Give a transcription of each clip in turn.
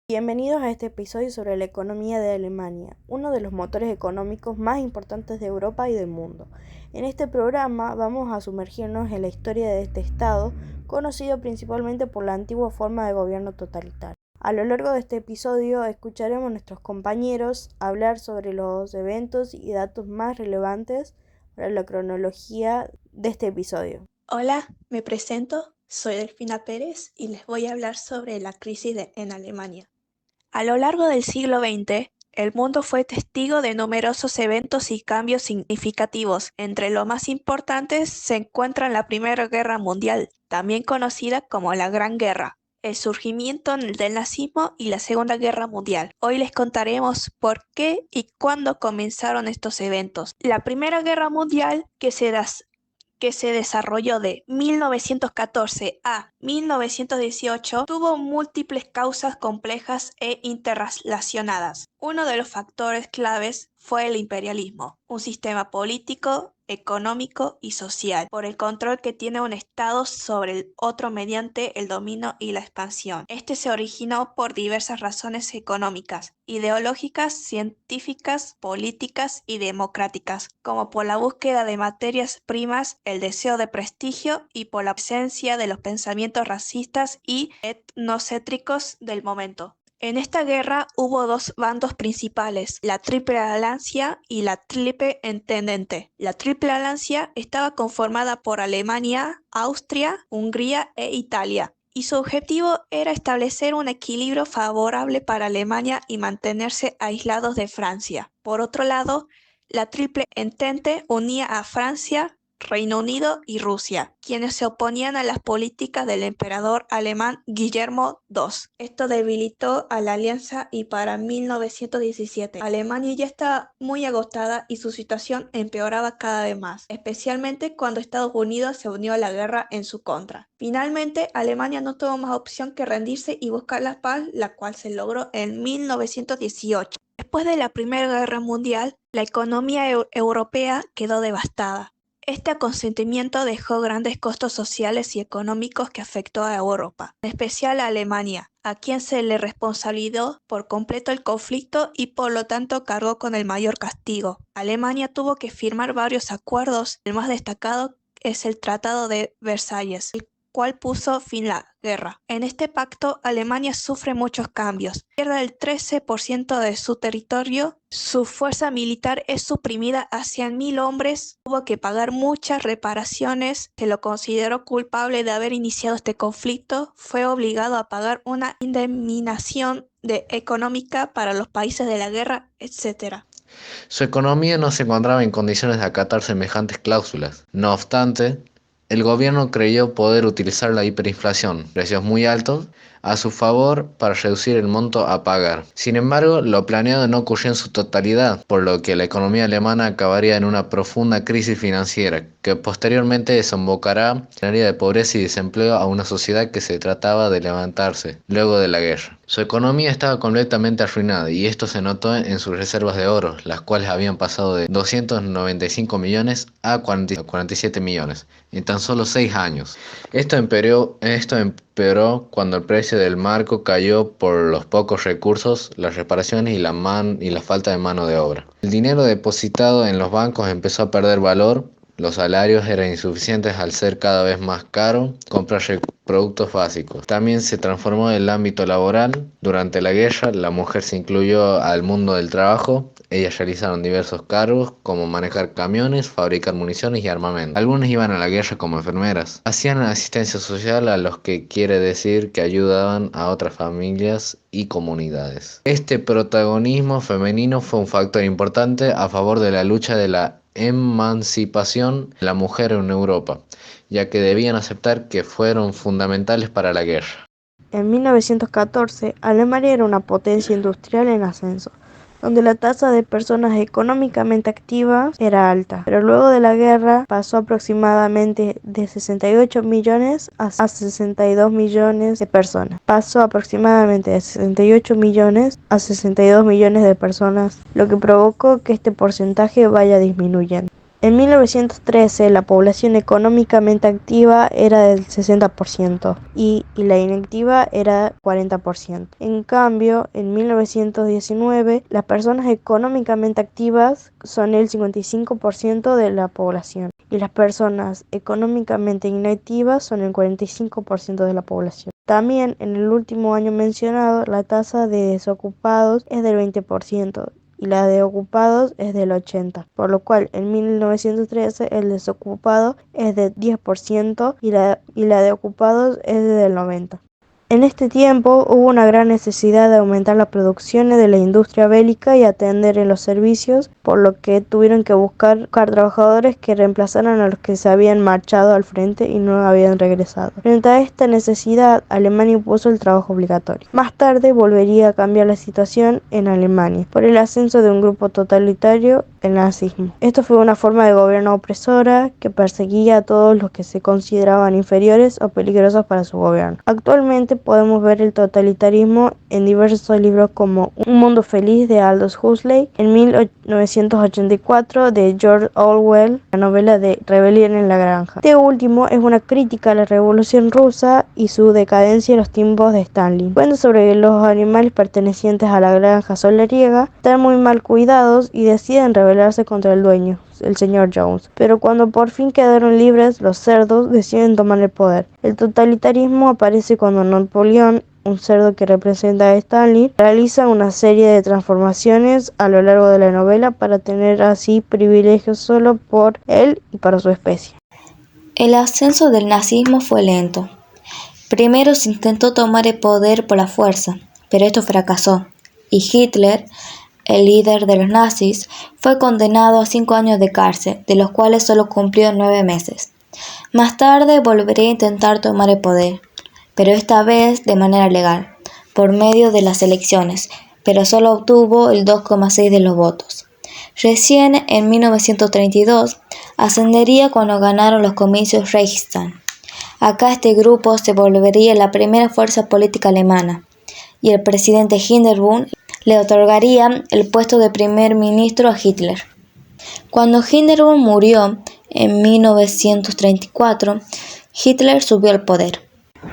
Bienvenidos a este episodio sobre la economía de Alemania, uno de los motores económicos más importantes de Europa y del mundo. En este programa vamos a sumergirnos en la historia de este estado, conocido principalmente por la antigua forma de gobierno totalitario. A lo largo de este episodio escucharemos a nuestros compañeros hablar sobre los eventos y datos más relevantes para la cronología de este episodio. Hola, me presento, soy Delfina Pérez y les voy a hablar sobre la crisis en Alemania. A lo largo del siglo XX, el mundo fue testigo de numerosos eventos y cambios significativos. Entre los más importantes se encuentran la Primera Guerra Mundial, también conocida como la Gran Guerra, el surgimiento del nazismo y la Segunda Guerra Mundial. Hoy les contaremos por qué y cuándo comenzaron estos eventos. La Primera Guerra Mundial, que se desarrolló de 1914 a 1918, tuvo múltiples causas complejas e interrelacionadas. Uno de los factores claves fue el imperialismo, un sistema político, económico y social, por el control que tiene un Estado sobre el otro mediante el dominio y la expansión. Este se originó por diversas razones económicas, ideológicas, científicas, políticas y democráticas, como por la búsqueda de materias primas, el deseo de prestigio y por la ausencia de los pensamientos racistas y etnocéntricos del momento. En esta guerra hubo dos bandos principales, la Triple Alianza y la Triple Entente. La Triple Alianza estaba conformada por Alemania, Austria, Hungría e Italia, y su objetivo era establecer un equilibrio favorable para Alemania y mantenerse aislados de Francia. Por otro lado, la Triple Entente unía a Francia, Reino Unido y Rusia, quienes se oponían a las políticas del emperador alemán Guillermo II. Esto debilitó a la alianza y para 1917 Alemania ya estaba muy agotada y su situación empeoraba cada vez más, especialmente cuando Estados Unidos se unió a la guerra en su contra. Finalmente, Alemania no tuvo más opción que rendirse y buscar la paz, la cual se logró en 1918. Después de la Primera Guerra Mundial, la economía europea quedó devastada. Este acontecimiento dejó grandes costos sociales y económicos que afectó a Europa, en especial a Alemania, a quien se le responsabilizó por completo el conflicto y por lo tanto cargó con el mayor castigo. Alemania tuvo que firmar varios acuerdos, el más destacado es el Tratado de Versalles, el cual puso fin a la guerra. En este pacto, Alemania sufre muchos cambios. Pierde el 13% de su territorio, su fuerza militar es suprimida a 100.000 hombres, tuvo que pagar muchas reparaciones, se lo consideró culpable de haber iniciado este conflicto, fue obligado a pagar una indemnización económica para los países de la guerra, etc. Su economía no se encontraba en condiciones de acatar semejantes cláusulas. No obstante, el gobierno creyó poder utilizar la hiperinflación, precios muy altos, a su favor para reducir el monto a pagar. Sin embargo, lo planeado no ocurrió en su totalidad, por lo que la economía alemana acabaría en una profunda crisis financiera, que posteriormente desembocará en un área de pobreza y desempleo a una sociedad que se trataba de levantarse luego de la guerra. Su economía estaba completamente arruinada y esto se notó en sus reservas de oro, las cuales habían pasado de 295 millones a 47 millones en tan solo 6 años. Esto empeoró cuando el precio del marco cayó por los pocos recursos, las reparaciones y la falta de mano de obra. El dinero depositado en los bancos empezó a perder valor. Los salarios eran insuficientes al ser cada vez más caro comprar productos básicos. También se transformó el ámbito laboral. Durante la guerra, la mujer se incluyó al mundo del trabajo. Ellas realizaron diversos cargos como manejar camiones, fabricar municiones y armamento. Algunas iban a la guerra como enfermeras. Hacían asistencia social, a los que quiere decir que ayudaban a otras familias y comunidades. Este protagonismo femenino fue un factor importante a favor de la lucha de la emancipación de la mujer en Europa, ya que debían aceptar que fueron fundamentales para la guerra. En 1914, Alemania era una potencia industrial en ascenso, donde la tasa de personas económicamente activas era alta, pero luego de la guerra pasó aproximadamente de 68 millones a 62 millones de personas. Pasó aproximadamente de 68 millones a 62 millones de personas, lo que provocó que este porcentaje vaya disminuyendo. En 1913 la población económicamente activa era del 60% y la inactiva era 40%. En cambio, en 1919 las personas económicamente activas son el 55% de la población y las personas económicamente inactivas son el 45% de la población. También en el último año mencionado la tasa de desocupados es del 20%. Y la de ocupados es del 80%, por lo cual en 1913 el desocupado es del 10% y la de ocupados es del 90%. En este tiempo hubo una gran necesidad de aumentar la producción de la industria bélica y atender en los servicios, por lo que tuvieron que buscar trabajadores que reemplazaran a los que se habían marchado al frente y no habían regresado. Frente a esta necesidad, Alemania impuso el trabajo obligatorio. Más tarde volvería a cambiar la situación en Alemania por el ascenso de un grupo totalitario, el nazismo. Esto fue una forma de gobierno opresora que perseguía a todos los que se consideraban inferiores o peligrosos para su gobierno. Actualmente podemos ver el totalitarismo en diversos libros como Un mundo feliz de Aldous Huxley, en 1984 de George Orwell, la novela de Rebelión en la Granja. Este último es una crítica a la Revolución Rusa y su decadencia en los tiempos de Stalin. Cuenta sobre los animales pertenecientes a la granja solariega, están muy mal cuidados y deciden rebelarse contra el dueño, el señor Jones. Pero cuando por fin quedaron libres, los cerdos deciden tomar el poder. El totalitarismo aparece cuando Napoleón, un cerdo que representa a Stalin, realiza una serie de transformaciones a lo largo de la novela para tener así privilegios solo por él y para su especie. El ascenso del nazismo fue lento. Primero se intentó tomar el poder por la fuerza, pero esto fracasó, y Hitler, el líder de los nazis, fue condenado a 5 años de cárcel, de los cuales solo cumplió 9 meses. Más tarde volvería a intentar tomar el poder, pero esta vez de manera legal, por medio de las elecciones, pero solo obtuvo el 2,6% de los votos. Recién en 1932 ascendería cuando ganaron los comicios Reichstag. Acá este grupo se volvería la primera fuerza política alemana, y el presidente Hindenburg le otorgaría el puesto de primer ministro a Hitler. Cuando Hindenburg murió en 1934, Hitler subió al poder.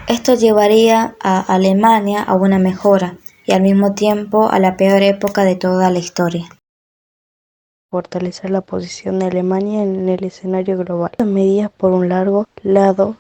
Esto llevaría a Alemania a una mejora y al mismo tiempo a la peor época de toda la historia. Fortalecer la posición de Alemania en el escenario global. Estas medidas, por un lado,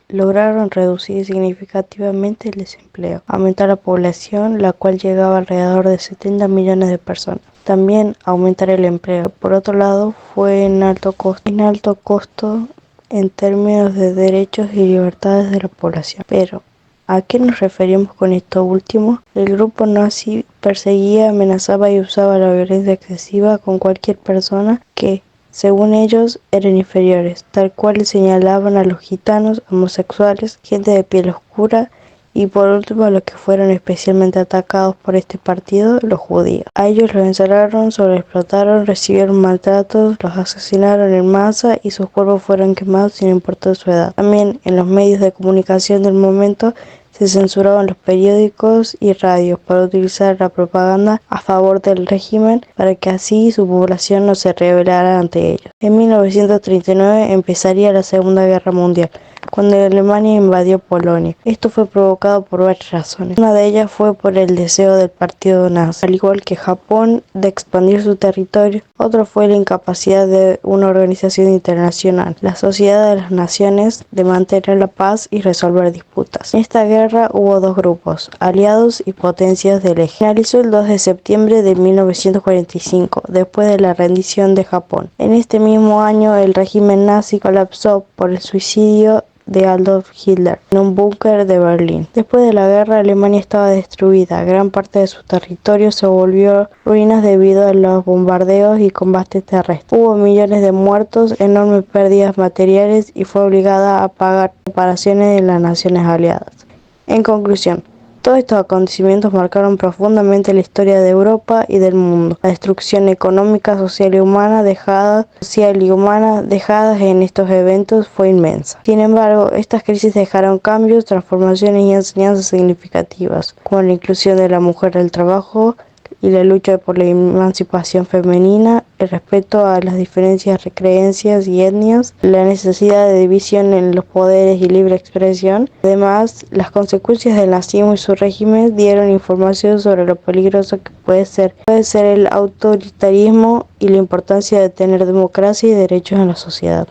lograron reducir significativamente el desempleo, aumentar la población, la cual llegaba alrededor de 70 millones de personas. También aumentar el empleo. Por otro lado, fue en alto costo en términos de derechos y libertades de la población. Pero, ¿a qué nos referimos con esto último? El grupo nazi perseguía, amenazaba y usaba la violencia excesiva con cualquier persona que, según ellos, eran inferiores, tal cual señalaban a los gitanos, homosexuales, gente de piel oscura y por último a los que fueron especialmente atacados por este partido, los judíos. A ellos los encerraron, sobreexplotaron, recibieron maltratos, los asesinaron en masa y sus cuerpos fueron quemados sin importar su edad. También en los medios de comunicación del momento se censuraban los periódicos y radios para utilizar la propaganda a favor del régimen para que así su población no se rebelara ante ellos. En 1939 empezaría la Segunda Guerra Mundial, cuando Alemania invadió Polonia. Esto fue provocado por varias razones. Una de ellas fue por el deseo del partido nazi, al igual que Japón, de expandir su territorio. Otro fue la incapacidad de una organización internacional, la Sociedad de las Naciones, de mantener la paz y resolver disputas. En esta guerra hubo dos grupos, aliados y potencias del eje. Finalizó el 2 de septiembre de 1945, después de la rendición de Japón. En este mismo año, el régimen nazi colapsó por el suicidio de Adolf Hitler en un búnker de Berlín. Después de la guerra, Alemania estaba destruida. Gran parte de su territorio se volvió ruinas debido a los bombardeos y combates terrestres. Hubo millones de muertos, enormes pérdidas materiales y fue obligada a pagar reparaciones de las naciones aliadas. En conclusión, todos estos acontecimientos marcaron profundamente la historia de Europa y del mundo. La destrucción económica, social y humana dejadas en estos eventos fue inmensa. Sin embargo, estas crisis dejaron cambios, transformaciones y enseñanzas significativas, como la inclusión de la mujer al trabajo, y la lucha por la emancipación femenina, el respeto a las diferencias de creencias y etnias, la necesidad de división en los poderes y libre expresión. Además, las consecuencias del nazismo y su régimen dieron información sobre lo peligroso que puede ser el autoritarismo y la importancia de tener democracia y derechos en la sociedad.